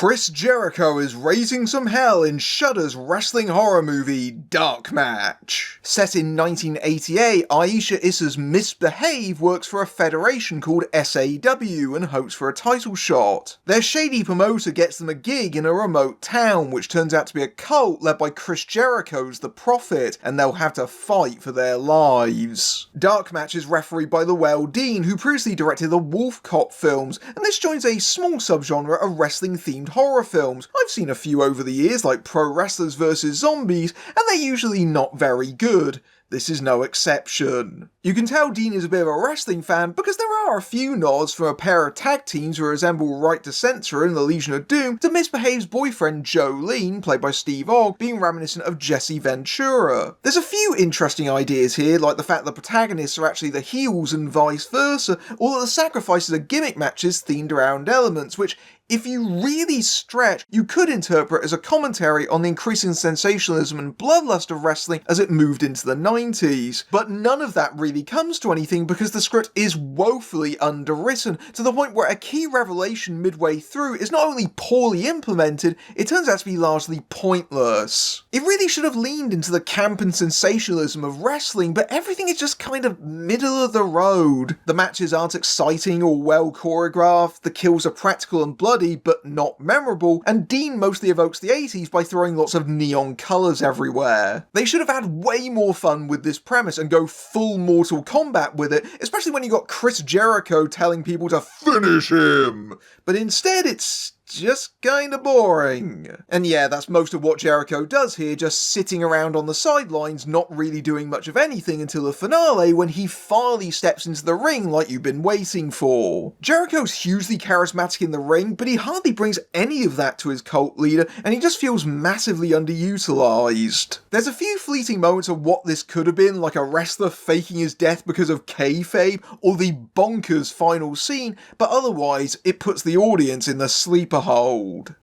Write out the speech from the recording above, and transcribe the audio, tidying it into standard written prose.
Chris Jericho is raising some hell in Shudder's wrestling horror movie Dark Match. Set in 1988, Aisha Issa's Misbehave works for a federation called SAW and hopes for a title shot. Their shady promoter gets them a gig in a remote town, which turns out to be a cult led by Chris Jericho's The Prophet, and they'll have to fight for their lives. Dark Match is refereed by Llewellyn Dean, who previously directed the Wolfcop films, and this joins a small subgenre of wrestling-themed horror films. I've seen a few over the years, like Pro Wrestlers vs. Zombies, and they're usually not very good. This is no exception. You can tell Dean is a bit of a wrestling fan because there are a few nods from a pair of tag teams who resemble Right to Censor in the Legion of Doom to Misbehave's boyfriend Jolene, played by Steve Ogg, being reminiscent of Jesse Ventura. There's a few interesting ideas here, like the fact the protagonists are actually the heels and vice versa, or that the sacrifices are gimmick matches themed around elements, which, if you really stretch, you could interpret as a commentary on the increasing sensationalism and bloodlust of wrestling as it moved into the 90s. But none of that really comes to anything because the script is woefully underwritten, to the point where a key revelation midway through is not only poorly implemented, it turns out to be largely pointless. It really should have leaned into the camp and sensationalism of wrestling, but everything is just kind of middle of the road. The matches aren't exciting or well choreographed, the kills are practical and bloody but not memorable, and Dean mostly evokes the 80s by throwing lots of neon colours everywhere. They should have had way more fun with this premise and go full Mortal Kombat with it, especially when you got Chris Jericho telling people to finish him. But instead it's just kinda boring. And yeah, that's most of what Jericho does here, just sitting around on the sidelines, not really doing much of anything until the finale, when he finally steps into the ring like you've been waiting for. Jericho's hugely charismatic in the ring, but he hardly brings any of that to his cult leader, and he just feels massively underutilized. There's a few fleeting moments of what this could have been, like a wrestler faking his death because of kayfabe, or the bonkers final scene, but otherwise, it puts the audience in the sleeper hold.